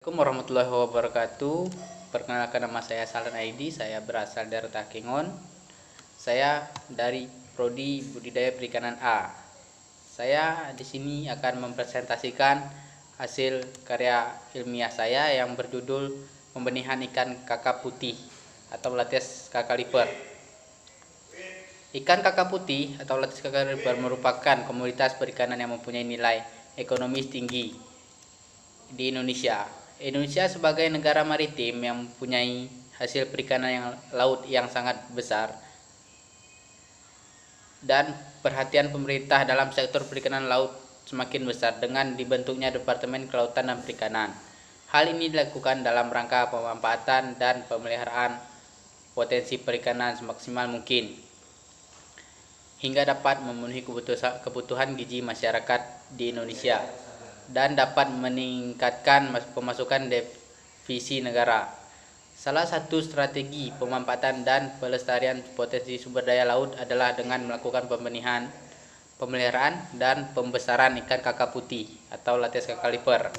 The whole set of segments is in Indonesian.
Assalamualaikum warahmatullahi wabarakatuh. Perkenalkan, nama saya Salan Aidi. Saya berasal dari Takengon. Saya dari Prodi Budidaya Perikanan A. Saya di sini akan mempresentasikan hasil karya ilmiah saya yang berjudul Pembenihan Ikan Kakap Putih atau Lates cacaliper. Ikan kakap putih atau Lates cacaliper merupakan komoditas perikanan yang mempunyai nilai ekonomis tinggi di Indonesia. Indonesia sebagai negara maritim yang mempunyai hasil perikanan laut yang sangat besar dan perhatian pemerintah dalam sektor perikanan laut semakin besar dengan dibentuknya Departemen Kelautan dan Perikanan. Hal ini dilakukan dalam rangka pemanfaatan dan pemeliharaan potensi perikanan semaksimal mungkin hingga dapat memenuhi kebutuhan gizi masyarakat di Indonesia dan dapat meningkatkan pemasukan devisa negara. Salah satu strategi pemanfaatan dan pelestarian potensi sumber daya laut adalah dengan melakukan pembenihan, pemeliharaan, dan pembesaran ikan kakap putih atau Lates cacaliper.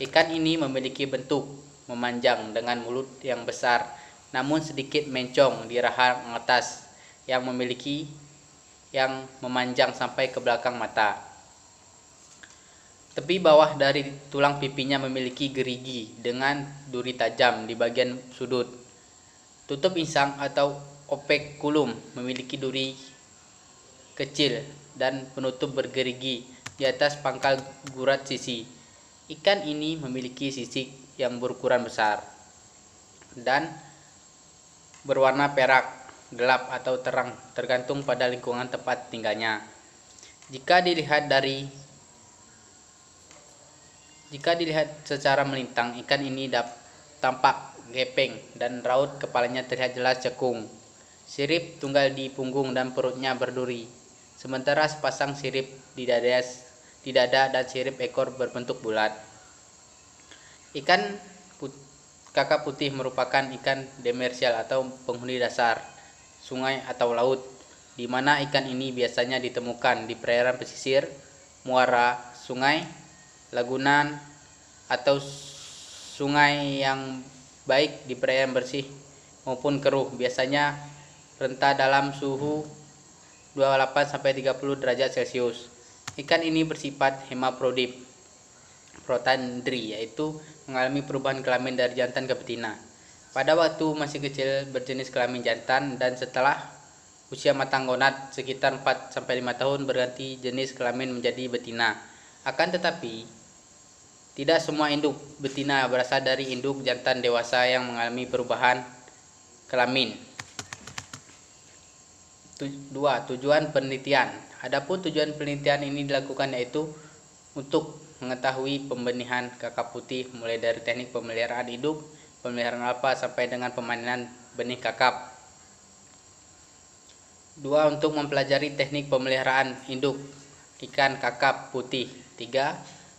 Ikan ini memiliki bentuk memanjang dengan mulut yang besar namun sedikit mencong di rahang atas yang memanjang sampai ke belakang mata. Tepi bawah dari tulang pipinya memiliki gerigi dengan duri tajam di bagian sudut. Tutup insang atau operculum memiliki duri kecil dan penutup bergerigi di atas pangkal gurat sisi. Ikan ini memiliki sisik yang berukuran besar dan berwarna perak, gelap atau terang tergantung pada lingkungan tempat tinggalnya. Jika dilihat secara melintang, ikan ini tampak gepeng dan raut kepalanya terlihat jelas cekung. Sirip tunggal di punggung dan perutnya berduri, sementara sepasang sirip di dada dan sirip ekor berbentuk bulat. Ikan kakap putih merupakan ikan demersial atau penghuni dasar sungai atau laut, di mana ikan ini biasanya ditemukan di perairan pesisir, muara, sungai, lagunan, atau sungai yang baik di perairan bersih maupun keruh, biasanya rentah dalam suhu 28-30 derajat Celcius. Ikan ini bersifat hemaprodit protandri, yaitu mengalami perubahan kelamin dari jantan ke betina. Pada waktu masih kecil berjenis kelamin jantan dan setelah usia matang gonad sekitar 4-5 tahun berganti jenis kelamin menjadi betina. Akan tetapi, tidak semua induk betina berasal dari induk jantan dewasa yang mengalami perubahan kelamin. 2. Tujuan penelitian. Adapun tujuan penelitian ini dilakukan yaitu untuk mengetahui pembenihan kakap putih mulai dari teknik pemeliharaan induk, pemeliharaan alfa sampai dengan pemanenan benih kakap. 2. Untuk mempelajari teknik pemeliharaan induk ikan kakap putih. 3.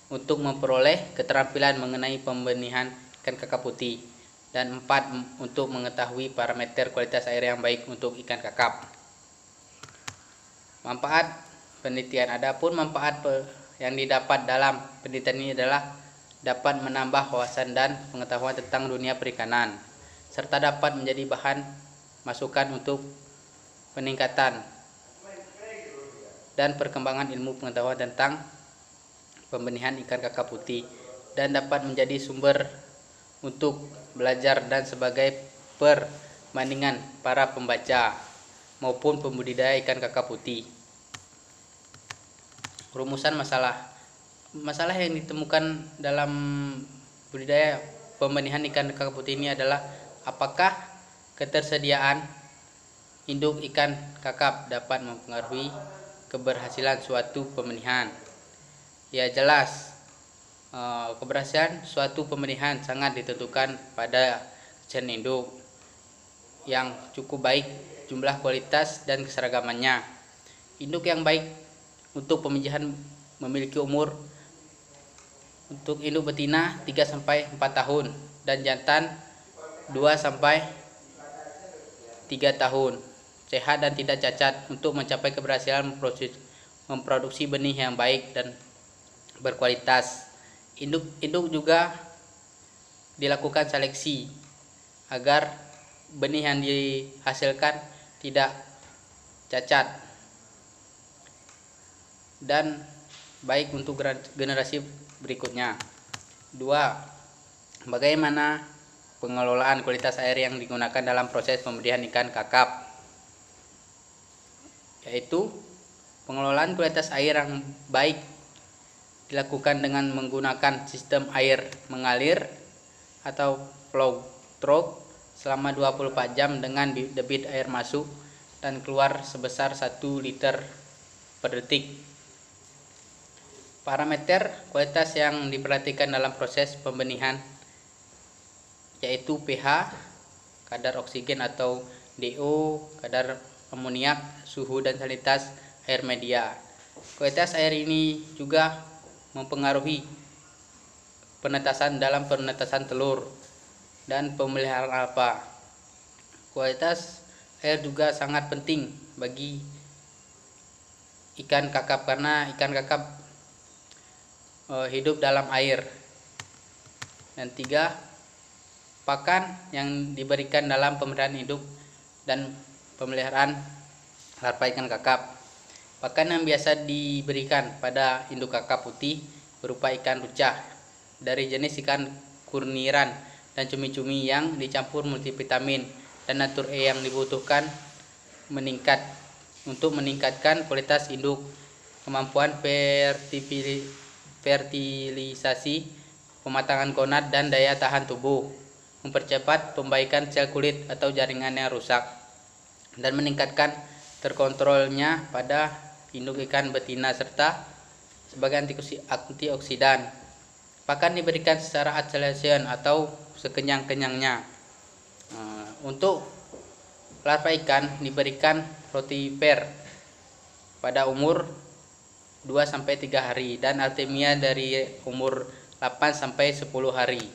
Untuk memperoleh keterampilan mengenai pembenihan ikan kakap putih. Dan 4. Untuk mengetahui parameter kualitas air yang baik untuk ikan kakap. Manfaat penelitian. Adapun manfaat yang didapat dalam penelitian ini adalah dapat menambah wawasan dan pengetahuan tentang dunia perikanan, serta dapat menjadi bahan masukan untuk peningkatan dan perkembangan ilmu pengetahuan tentang pembenihan ikan kakap putih, dan dapat menjadi sumber untuk belajar dan sebagai perbandingan para pembaca maupun pembudidaya ikan kakap putih. Rumusan masalah yang ditemukan dalam budidaya pembenihan ikan kakap putih ini adalah apakah ketersediaan induk ikan kakap dapat mempengaruhi keberhasilan suatu pembenihan. Ya, jelas keberhasilan suatu pembenihan sangat ditentukan pada ketersediaan induk yang cukup baik, jumlah, kualitas, dan keseragamannya. Induk yang baik untuk pembenihan memiliki umur untuk induk betina 3-4 tahun dan jantan 2-3 tahun, sehat dan tidak cacat untuk mencapai keberhasilan memproduksi benih yang baik dan berkualitas. Induk juga dilakukan seleksi agar benih yang dihasilkan tidak cacat dan baik untuk generasi berikutnya. 2. Bagaimana pengelolaan kualitas air yang digunakan dalam proses pemberian ikan kakap, yaitu pengelolaan kualitas air yang baik dilakukan dengan menggunakan sistem air mengalir atau flow stroke selama 24 jam dengan debit air masuk dan keluar sebesar 1 liter per detik. Parameter kualitas yang diperhatikan dalam proses pembenihan yaitu pH, kadar oksigen atau DO, kadar amoniak, suhu dan salinitas air media. Kualitas air ini juga mempengaruhi penetasan telur dan pemeliharaan alfa. Kualitas air juga sangat penting bagi ikan kakap karena ikan kakap hidup dalam air. Dan 3, pakan yang diberikan dalam pemeliharaan hidup dan pemeliharaan larva ikan kakap. Pakan yang biasa diberikan pada induk kakap putih berupa ikan rucah dari jenis ikan kurniran dan cumi-cumi yang dicampur multivitamin dan natur E yang dibutuhkan untuk meningkatkan kualitas induk, kemampuan fertilisasi, pematangan gonad dan daya tahan tubuh, mempercepat pembaikan sel kulit atau jaringan yang rusak, dan meningkatkan terkontrolnya pada induk ikan betina serta sebagai antioksidan. Pakan diberikan secara ad selection atau sekenyang-kenyangnya. Untuk larva ikan diberikan rotifer pada umur 2-3 hari dan artemia dari umur 8-10 hari.